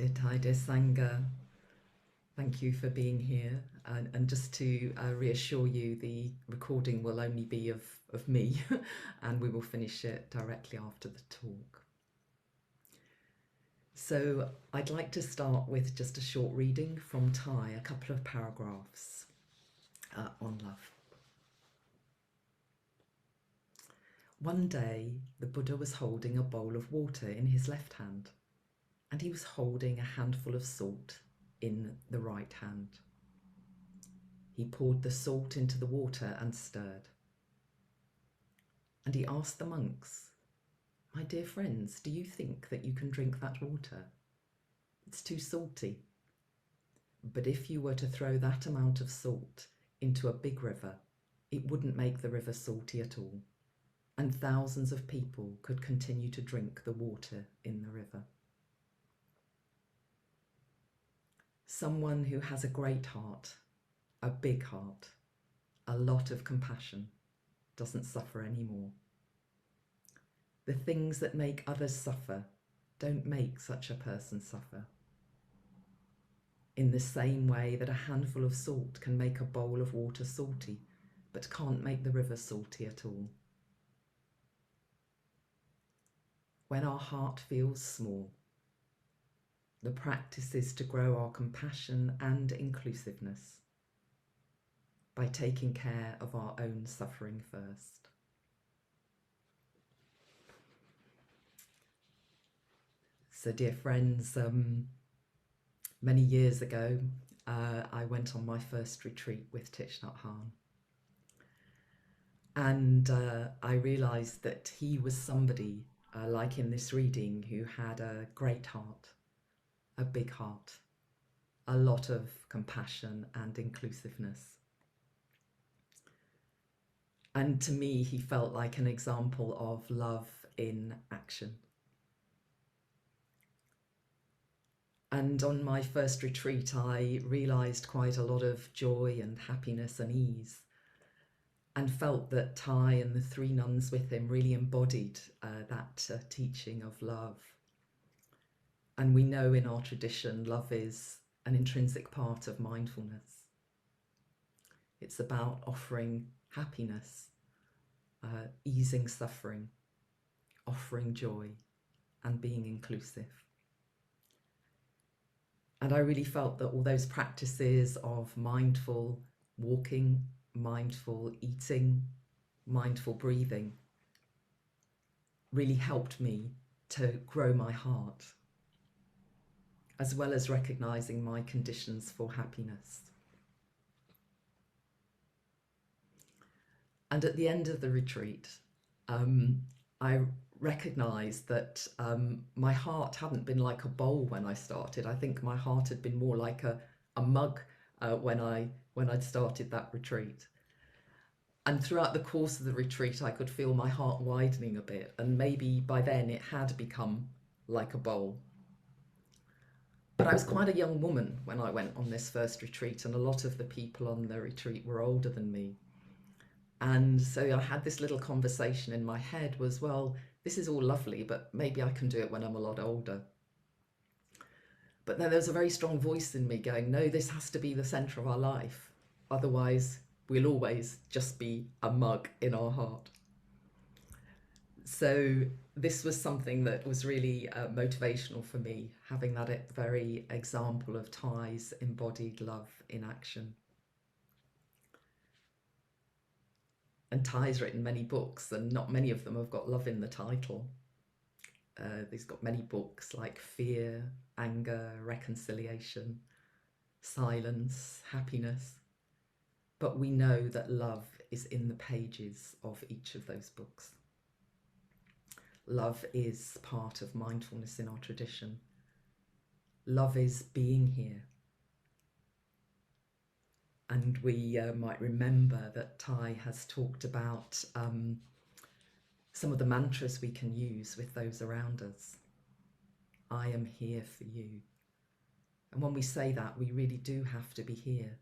Dear Thay, dear Sangha, thank you for being here. And just to reassure you, the recording will only be of me and we will finish it directly after the talk. So I'd like to start with just a short reading from Thay, a couple of paragraphs on love. One day, the Buddha was holding a bowl of water in his left hand, and he was holding a handful of salt in the right hand. He poured the salt into the water and stirred. And he asked the monks, "My dear friends, do you think that you can drink that water? It's too salty. But if you were to throw that amount of salt into a big river, it wouldn't make the river salty at all, and thousands of people could continue to drink the water in the river." Someone who has a great heart, a big heart, a lot of compassion, doesn't suffer anymore. The things that make others suffer don't make such a person suffer. In the same way that a handful of salt can make a bowl of water salty, but can't make the river salty at all. When our heart feels small, the practice is to grow our compassion and inclusiveness by taking care of our own suffering first. So dear friends, many years ago, I went on my first retreat with Thich Nhat Hanh. And I realised that he was somebody, like in this reading, who had a great heart, a big heart, a lot of compassion and inclusiveness. And to me, he felt like an example of love in action. And on my first retreat, I realised quite a lot of joy and happiness and ease, and felt that Thay and the three nuns with him really embodied that teaching of love. And we know in our tradition, love is an intrinsic part of mindfulness. It's about offering happiness, easing suffering, offering joy, and being inclusive. And I really felt that all those practices of mindful walking, mindful eating, mindful breathing really helped me to grow my heart, as well as recognizing my conditions for happiness. And at the end of the retreat, I recognized that my heart hadn't been like a bowl when I started. I think my heart had been more like a mug when I'd started that retreat. And throughout the course of the retreat, I could feel my heart widening a bit, and maybe by then it had become like a bowl. But I was quite a young woman when I went on this first retreat, and a lot of the people on the retreat were older than me. And so I had this little conversation in my head was, well, this is all lovely, but maybe I can do it when I'm a lot older. But then there was a very strong voice in me going, no, this has to be the centre of our life. Otherwise, we'll always just be a mug in our heart. So this was something that was really motivational for me, having that very example of Thay's embodied love in action. And Thay's written many books, and not many of them have got love in the title. He's got many books like Fear, Anger, Reconciliation, Silence, Happiness. But we know that love is in the pages of each of those books. Love is part of mindfulness in our tradition. Love is being here. And we might remember that Thay has talked about some of the mantras we can use with those around us. I am here for you. And when we say that, we really do have to be here,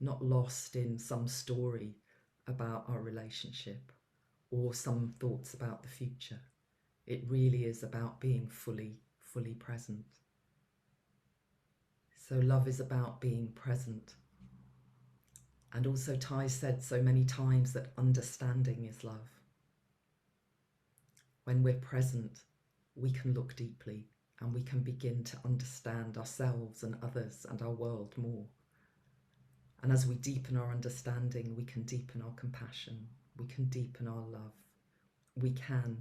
not lost in some story about our relationship or some thoughts about the future. It really is about being fully present. So love is about being present. And also Thay said so many times that understanding is love. When we're present, we can look deeply and we can begin to understand ourselves and others and our world more. And as we deepen our understanding, we can deepen our compassion, we can deepen our love, we can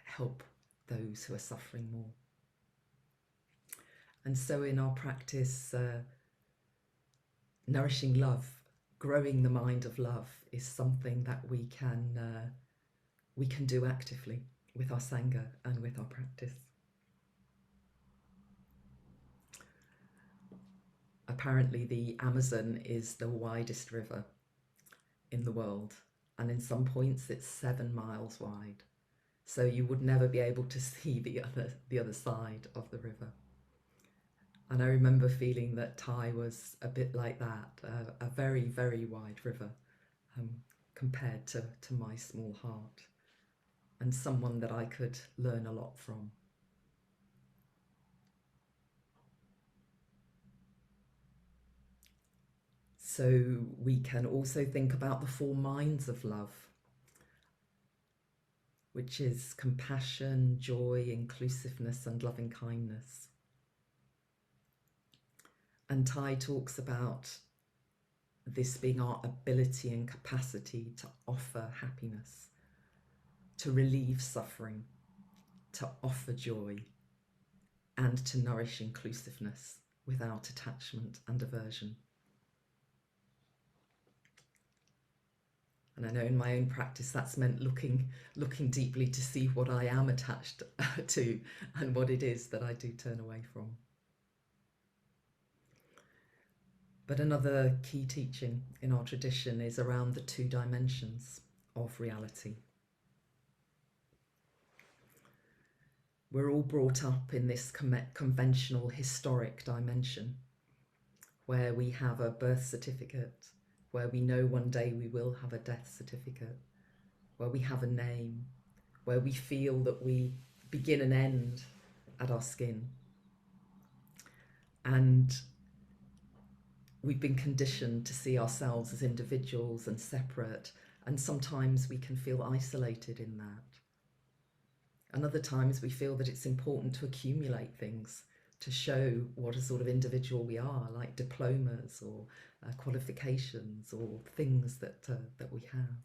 help those who are suffering more. And so in our practice, nourishing love, growing the mind of love is something that we can do actively with our sangha and with our practice. Apparently the Amazon is the widest river in the world, and in some points it's 7 miles wide. So you would never be able to see the other side of the river. And I remember feeling that Thay was a bit like that, a very, very wide river compared to my small heart, and someone that I could learn a lot from. So we can also think about the 4 minds of love, which is compassion, joy, inclusiveness, and loving kindness. And Thay talks about this being our ability and capacity to offer happiness, to relieve suffering, to offer joy, and to nourish inclusiveness without attachment and aversion. And I know in my own practice that's meant looking deeply to see what I am attached to and what it is that I do turn away from. But another key teaching in our tradition is around the 2 dimensions of reality. We're all brought up in this conventional historic dimension where we have a birth certificate, where we know one day we will have a death certificate, where we have a name, where we feel that we begin and end at our skin. And we've been conditioned to see ourselves as individuals and separate, and sometimes we can feel isolated in that. And other times we feel that it's important to accumulate things to show what a sort of individual we are, like diplomas or qualifications or things that we have.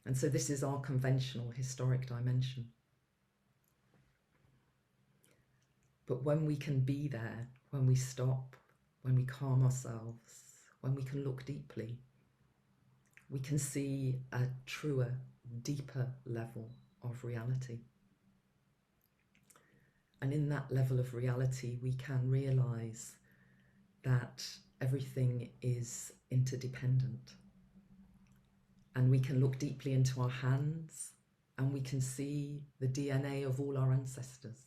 And so this is our conventional historic dimension. But when we can be there, when we stop, when we calm ourselves, when we can look deeply, we can see a truer, deeper level of reality. And in that level of reality, we can realize that everything is interdependent. And we can look deeply into our hands and we can see the DNA of all our ancestors.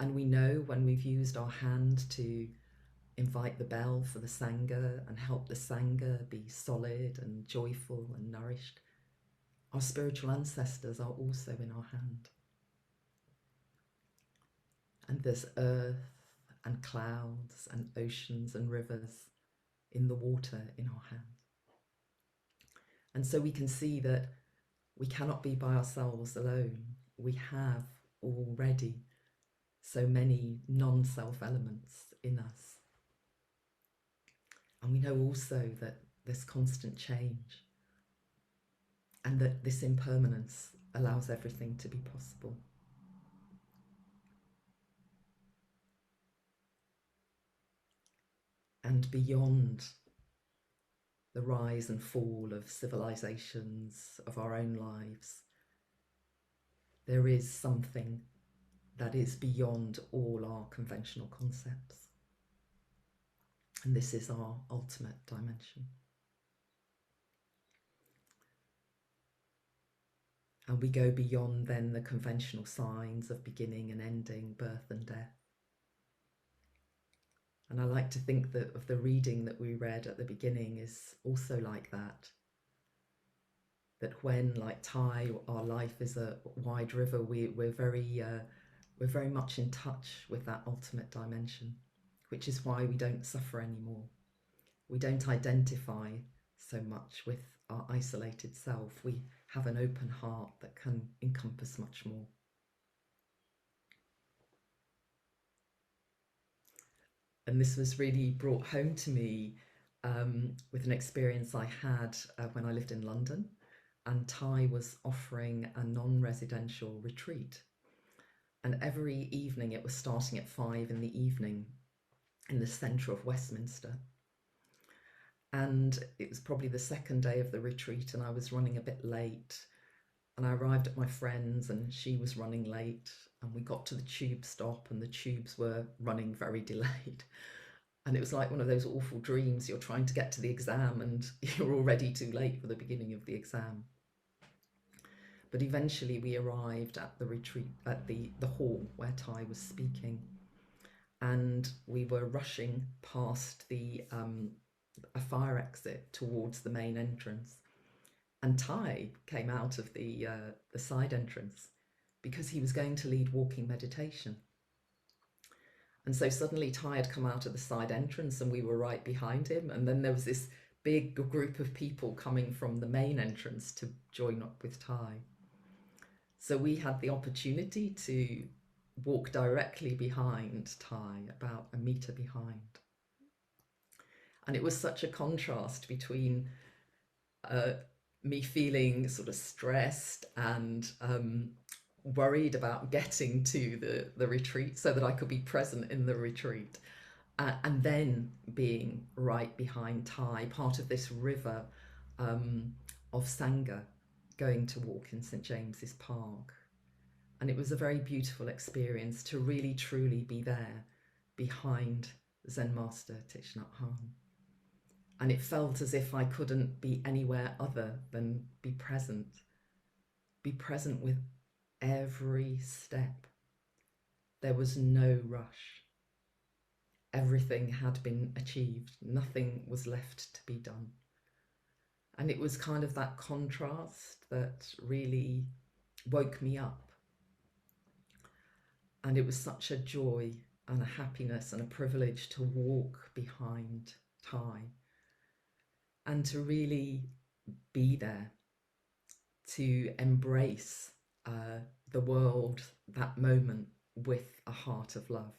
And we know when we've used our hand to invite the bell for the sangha and help the sangha be solid and joyful and nourished, our spiritual ancestors are also in our hand. And there's earth and clouds and oceans and rivers in the water in our hand. And so we can see that we cannot be by ourselves alone. We have already so many non-self elements in us. And we know also that there's constant change and that this impermanence allows everything to be possible. And beyond the rise and fall of civilizations, of our own lives, there is something that is beyond all our conventional concepts. And this is our ultimate dimension. And we go beyond then the conventional signs of beginning and ending, birth and death. And I like to think that of the reading that we read at the beginning is also like that. That when, like Thay, our life is a wide river, we're very we're very much in touch with that ultimate dimension, which is why we don't suffer anymore. We don't identify so much with our isolated self. We have an open heart that can encompass much more. And this was really brought home to me with an experience I had when I lived in London, and Thay was offering a non-residential retreat. And every evening, it was starting at 5 in the evening in the centre of Westminster. And it was probably the second day of the retreat, and I was running a bit late. And I arrived at my friend's, and she was running late. And we got to the tube stop, and the tubes were running very delayed. And it was like one of those awful dreams. You're trying to get to the exam, and you're already too late for the beginning of the exam. But eventually, we arrived at the retreat, at the hall where Thay was speaking. And we were rushing past a fire exit towards the main entrance, and Thay came out of the side entrance because he was going to lead walking meditation. And so suddenly Thay had come out of the side entrance, and we were right behind him. And then there was this big group of people coming from the main entrance to join up with Thay. So we had the opportunity to walk directly behind Thay, about a metre behind. And it was such a contrast between me feeling sort of stressed and worried about getting to the retreat so that I could be present in the retreat, and then being right behind Thay, part of this river of sangha, going to walk in St James's Park. And it was a very beautiful experience to really truly be there behind Zen Master Thich Nhat Hanh. And it felt as if I couldn't be anywhere other than be present with every step. There was no rush. Everything had been achieved. Nothing was left to be done. And it was kind of that contrast that really woke me up. And it was such a joy and a happiness and a privilege to walk behind Thay and to really be there, to embrace the world, that moment, with a heart of love.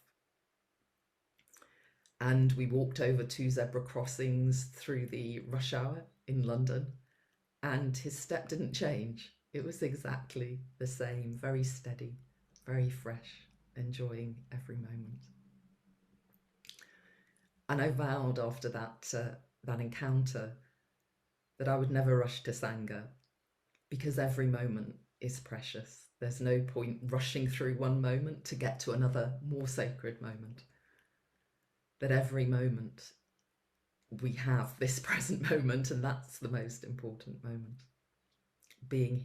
And we walked over 2 zebra crossings through the rush hour in London, and his step didn't change. It was exactly the same, very steady, very fresh, enjoying every moment. And I vowed after that encounter that I would never rush to sangha, because every moment is precious. There's no point rushing through one moment to get to another more sacred moment. That every moment we have this present moment, and that's the most important moment. Being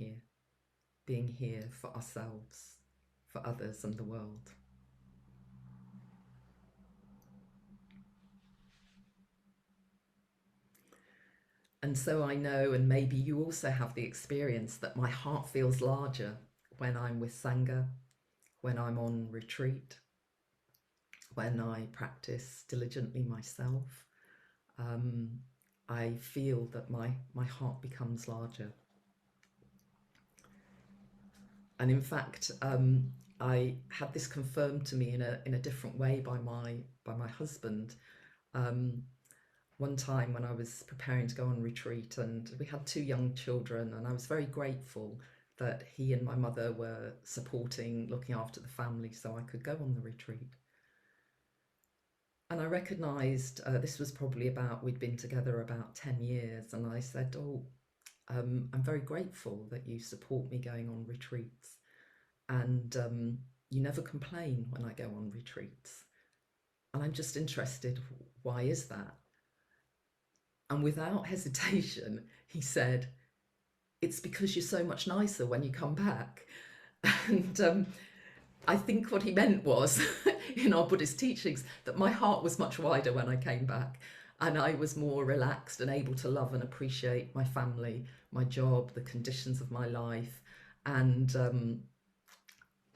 here for ourselves, for others and the world. And so I know, and maybe you also have the experience, that my heart feels larger when I'm with sangha, when I'm on retreat, when I practice diligently myself. I feel that my heart becomes larger. And in fact, I had this confirmed to me in a different way by my husband. One time when I was preparing to go on retreat, and we had 2 young children, and I was very grateful that he and my mother were supporting, looking after the family so I could go on the retreat. And I recognised this was probably we'd been together about 10 years, and I said, I'm very grateful that you support me going on retreats, and you never complain when I go on retreats. And I'm just interested, why is that? And without hesitation, he said, it's because you're so much nicer when you come back. And I think what he meant was, in our Buddhist teachings, that my heart was much wider when I came back, and I was more relaxed and able to love and appreciate my family, my job, the conditions of my life, and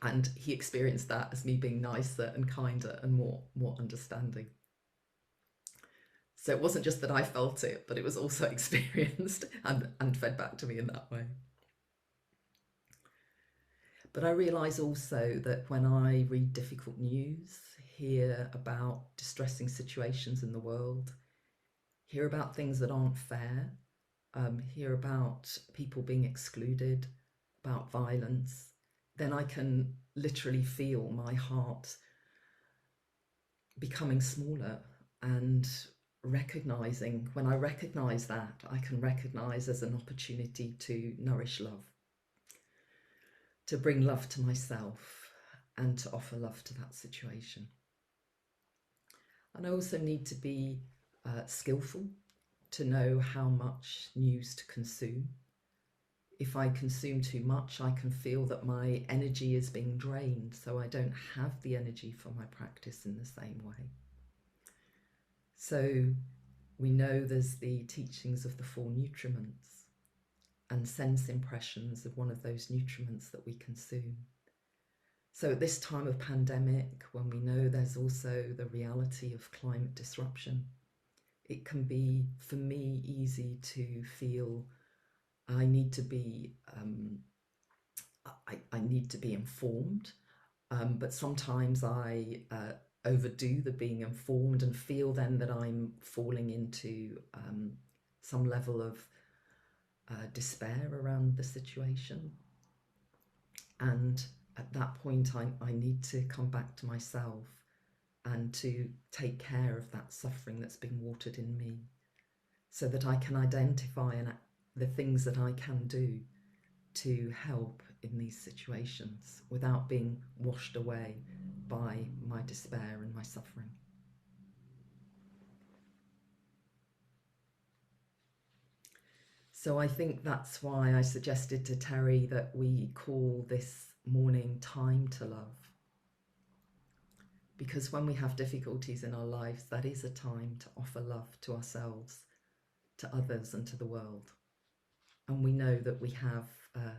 And he experienced that as me being nicer and kinder and more understanding. So it wasn't just that I felt it, but it was also experienced and fed back to me in that way. But I realise also that when I read difficult news, hear about distressing situations in the world, hear about things that aren't fair, hear about people being excluded, about violence, then I can literally feel my heart becoming smaller, and recognizing, when I recognize that, I can recognize as an opportunity to nourish love, to bring love to myself, and to offer love to that situation. And I also need to be skillful to know how much news to consume. If I consume too much, I can feel that my energy is being drained, so I don't have the energy for my practice in the same way. So we know there's the teachings of the four nutriments, and sense impressions of one of those nutriments that we consume. So at this time of pandemic, when we know there's also the reality of climate disruption, it can be, for me, easy to feel I need to be I need to be informed, but sometimes I overdo the being informed and feel then that I'm falling into some level of despair around the situation. And at that point, I need to come back to myself and to take care of that suffering that's been watered in me, so that I can identify the things that I can do to help in these situations without being washed away by my despair and my suffering. So I think that's why I suggested to Terry that we call this morning Time to Love. Because when we have difficulties in our lives, that is a time to offer love to ourselves, to others, and to the world. And we know that we have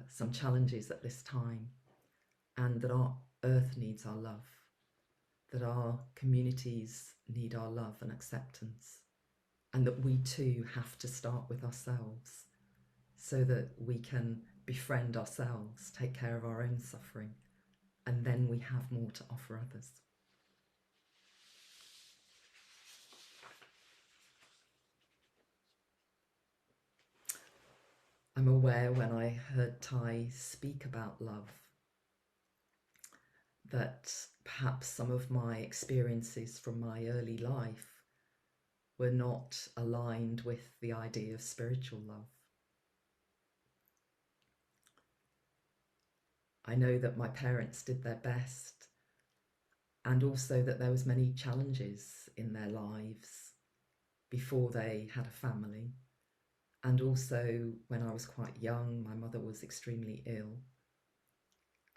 some challenges at this time, and that our earth needs our love, that our communities need our love and acceptance, and that we too have to start with ourselves so that we can befriend ourselves, take care of our own suffering, and then we have more to offer others. I'm aware when I heard Thay speak about love that perhaps some of my experiences from my early life were not aligned with the idea of spiritual love. I know that my parents did their best, and also that there was many challenges in their lives before they had a family. And also when I was quite young, my mother was extremely ill,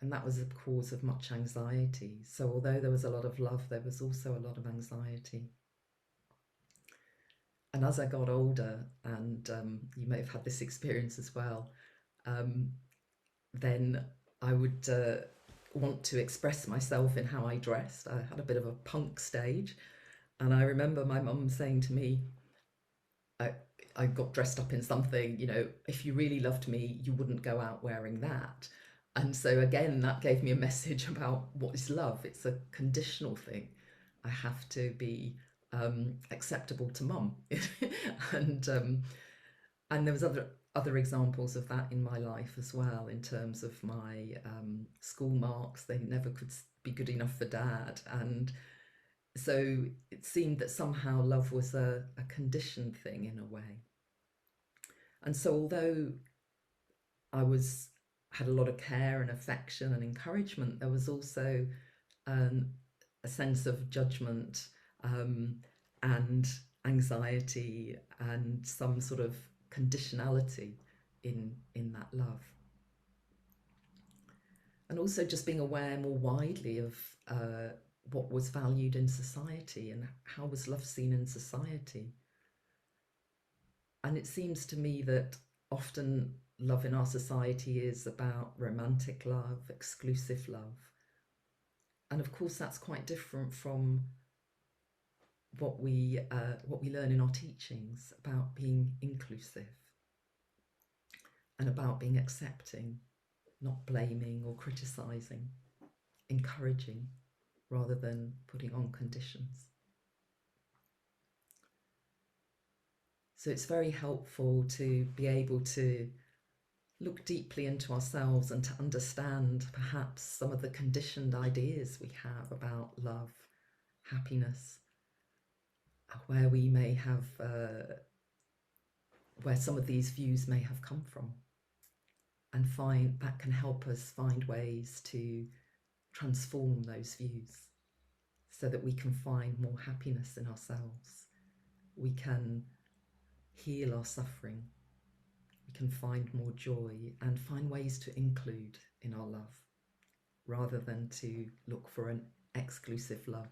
and that was a cause of much anxiety. So although there was a lot of love, there was also a lot of anxiety. And as I got older, and you may have had this experience as well, then I would want to express myself in how I dressed. I had a bit of a punk stage, and I remember my mum saying to me, I got dressed up in something, you know, if you really loved me, you wouldn't go out wearing that. And so again, that gave me a message about what is love. It's a conditional thing. I have to be acceptable to mum. and and there was other examples of that in my life as well, in terms of my school marks. They never could be good enough for dad, and so it seemed that somehow love was a conditioned thing in a way. And so although I had a lot of care and affection and encouragement, there was also um, a sense of judgment, and anxiety, and some sort of conditionality in that love. And also just being aware more widely of what was valued in society and how was love seen in society. And it seems to me that often love in our society is about romantic love, exclusive love, And of course, that's quite different from what we learn in our teachings about being inclusive and about being accepting, not blaming or criticizing, encouraging rather than putting on conditions. So it's very helpful to be able to look deeply into ourselves and to understand perhaps some of the conditioned ideas we have about love, happiness, where we may have, where some of these views may have come from, and find that can help us find ways to transform those views so that we can find more happiness in ourselves. We can heal our suffering. We can find more joy and find ways to include in our love rather than to look for an exclusive love.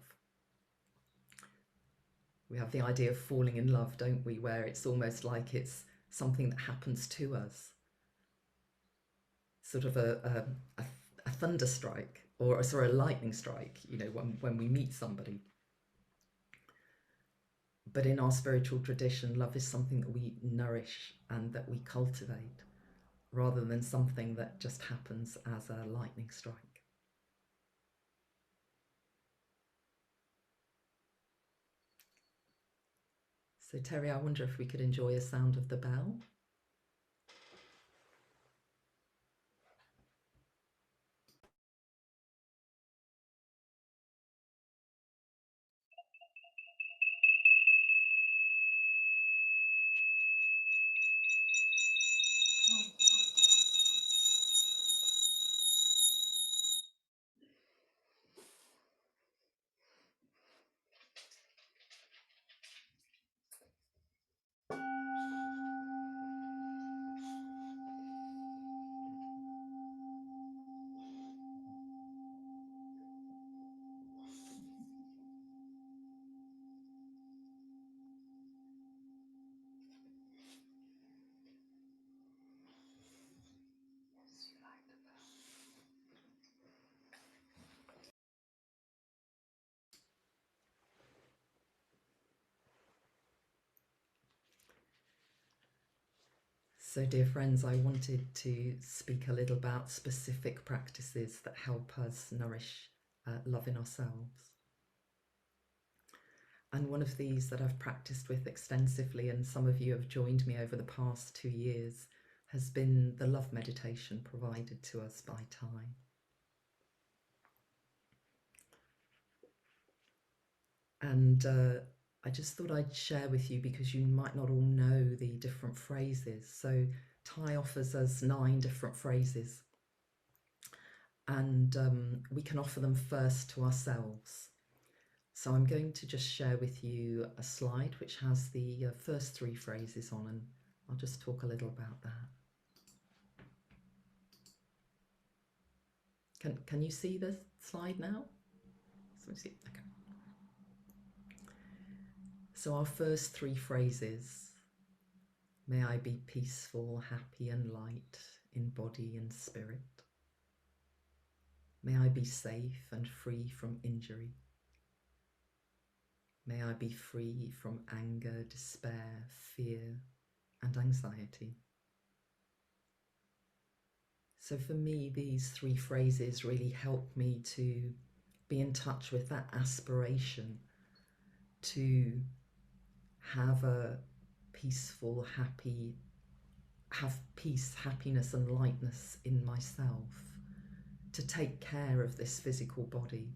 We have the idea of falling in love, don't we, where it's almost like it's something that happens to us, sort of a thunderstrike or a lightning strike, you know, when we meet somebody. But in our spiritual tradition, love is something that we nourish and that we cultivate rather than something that just happens as a lightning strike. So Terry, I wonder if we could enjoy a sound of the bell. So, dear friends, I wanted to speak a little about specific practices that help us nourish love in ourselves. And one of these that I've practiced with extensively, and some of you have joined me over the past 2 years, has been the love meditation provided to us by Thay. And I just thought I'd share with you because you might not all know the different phrases. So Thay offers us 9 different phrases, and we can offer them first to ourselves. So I'm going to just share with you a slide which has the first 3 phrases on, and I'll just talk a little about that. Can you see the slide now? Okay. So our first 3 phrases: may I be peaceful, happy and light in body and spirit. May I be safe and free from injury. May I be free from anger, despair, fear and anxiety. So for me, these 3 phrases really help me to be in touch with that aspiration to have a peaceful, happy, have peace, happiness and lightness in myself, to take care of this physical body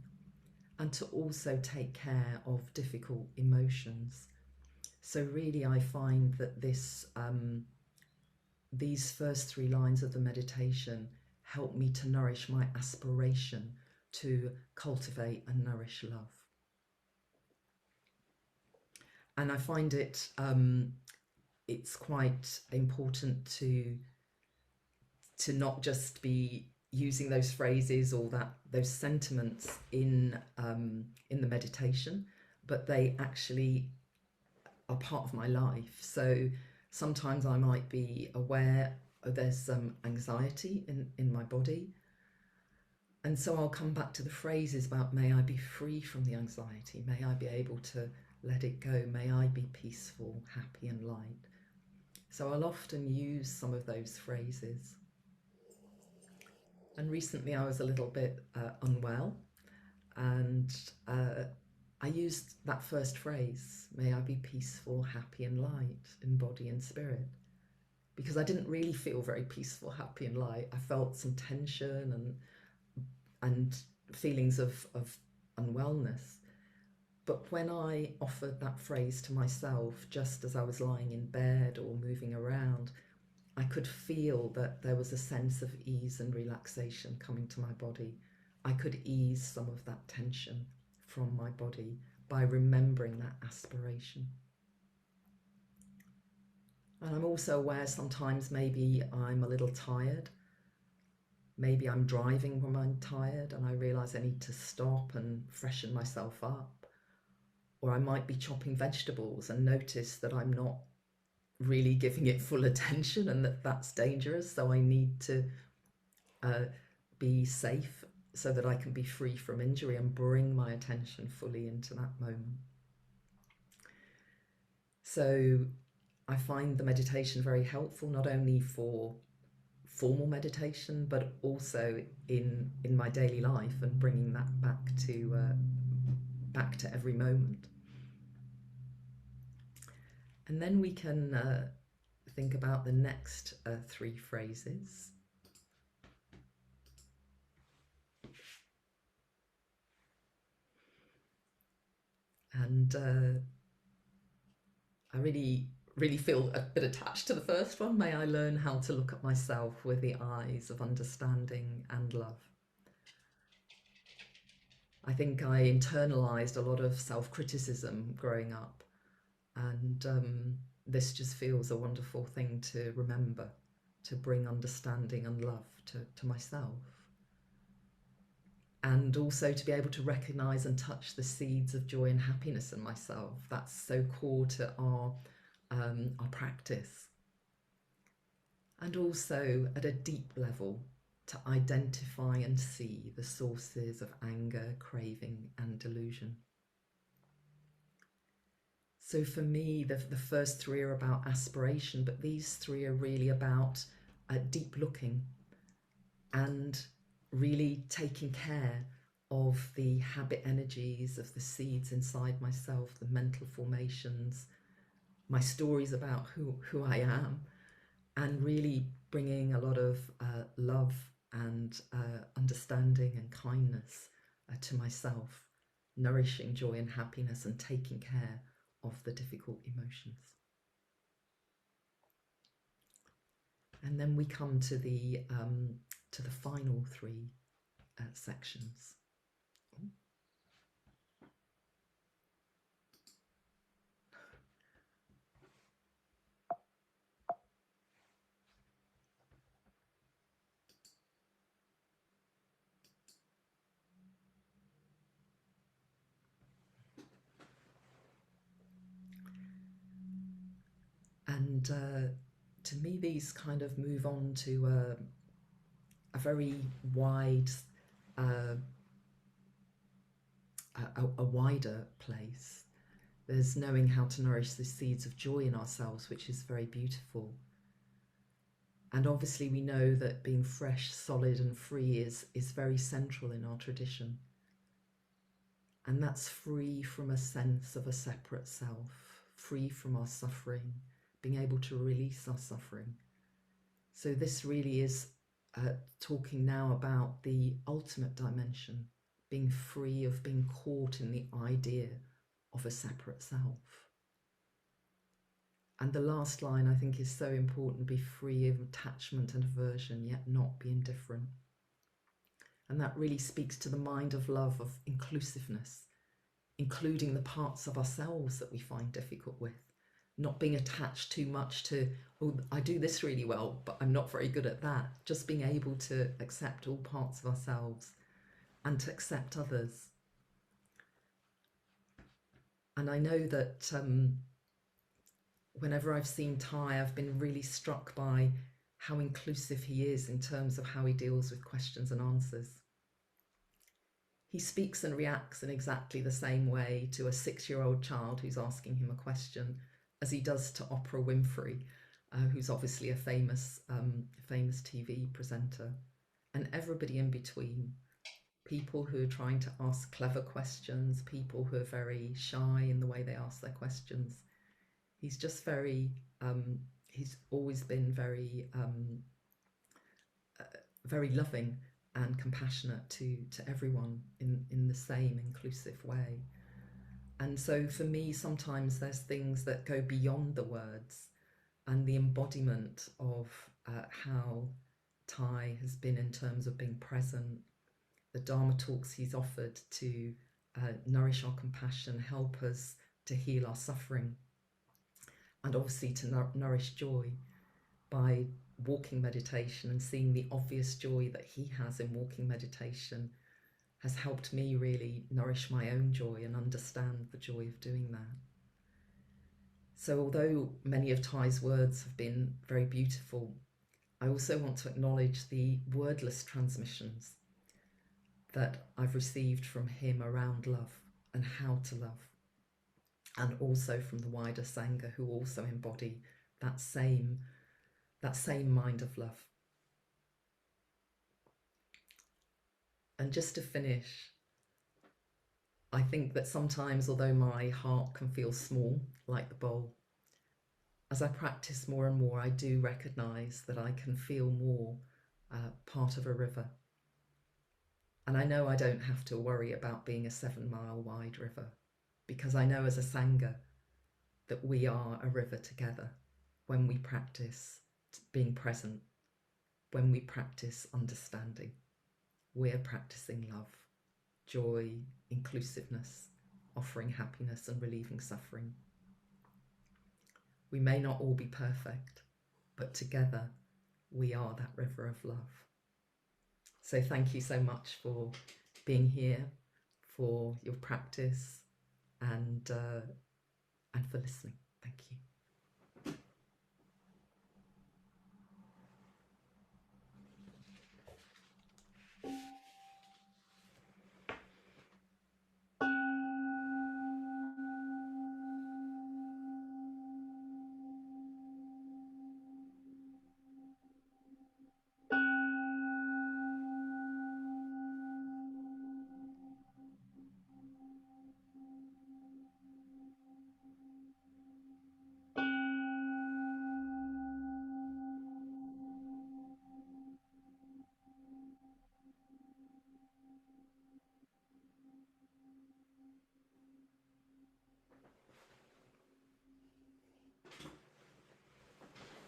and to also take care of difficult emotions. So really I find that these first 3 lines of the meditation help me to nourish my aspiration to cultivate and nourish love. And I find it's quite important to not just be using those phrases or those sentiments in the meditation, but they actually are part of my life. So sometimes I might be aware there's some anxiety in my body, And so I'll come back to the phrases about, may I be free from the anxiety, may I be able to let it go, may I be peaceful, happy and light. So I'll often use some of those phrases. And recently I was a little bit unwell, and I used that first phrase, may I be peaceful, happy and light in body and spirit, because I didn't really feel very peaceful, happy and light. I felt some tension and feelings of unwellness. But when I offered that phrase to myself, just as I was lying in bed or moving around, I could feel that there was a sense of ease and relaxation coming to my body. I could ease some of that tension from my body by remembering that aspiration. And I'm also aware sometimes maybe I'm a little tired. Maybe I'm driving when I'm tired and I realise I need to stop and freshen myself up. Or I might be chopping vegetables and notice that I'm not really giving it full attention and that's dangerous. So I need to be safe so that I can be free from injury and bring my attention fully into that moment. So I find the meditation very helpful, not only for formal meditation, but also in my daily life, and bringing that back to every moment. And then we can think about the next three phrases. And I really feel a bit attached to the first one. May I learn how to look at myself with the eyes of understanding and love. I think I internalized a lot of self-criticism growing up, and this just feels a wonderful thing to remember, to bring understanding and love to myself. And also to be able to recognize and touch the seeds of joy and happiness in myself. That's so core to our practice. And also at a deep level, to identify and see the sources of anger, craving, and delusion. So for me, the first three are about aspiration, but these three are really about deep looking and really taking care of the habit energies, of the seeds inside myself, the mental formations, my stories about who I am, and really bringing a lot of love and understanding and kindness to myself, nourishing joy and happiness and taking care of the difficult emotions. And then we come to the final three sections. And to me, these kind of move on to a very wide, a wider place. There's knowing how to nourish the seeds of joy in ourselves, which is very beautiful. And obviously we know that being fresh, solid and free is very central in our tradition. And that's free from a sense of a separate self, free from our suffering, being able to release our suffering. So this really is talking now about the ultimate dimension, being free of being caught in the idea of a separate self. And the last line I think is so important, be free of attachment and aversion, yet not be indifferent. And that really speaks to the mind of love, of inclusiveness, including the parts of ourselves that we find difficult with, not being attached too much to, oh, I do this really well, but I'm not very good at that. Just being able to accept all parts of ourselves and to accept others. And I know that whenever I've seen Thay, I've been really struck by how inclusive he is in terms of how he deals with questions and answers. he speaks and reacts in exactly the same way to a 6-year-old child who's asking him a question as he does to Oprah Winfrey, who's obviously a famous TV presenter, and everybody in between. People who are trying to ask clever questions, people who are very shy in the way they ask their questions. He's just he's always been very loving and compassionate to everyone in the same inclusive way. And so for me, sometimes there's things that go beyond the words, and the embodiment of how Thay has been in terms of being present, the Dharma talks he's offered to nourish our compassion, help us to heal our suffering, and obviously to nourish joy by walking meditation, and seeing the obvious joy that he has in walking meditation has helped me really nourish my own joy and understand the joy of doing that. So although many of Thay's words have been very beautiful, I also want to acknowledge the wordless transmissions that I've received from him around love and how to love, and also from the wider sangha, who also embody that same mind of love. And just to finish, I think that sometimes, although my heart can feel small, like the bowl, as I practice more and more, I do recognize that I can feel more part of a river. And I know I don't have to worry about being a 7-mile wide river, because I know as a sangha that we are a river together when we practice being present, when we practice understanding. We're practicing love, joy, inclusiveness, offering happiness and relieving suffering. We may not all be perfect, but together we are that river of love. So thank you so much for being here, for your practice, and for listening. Thank you.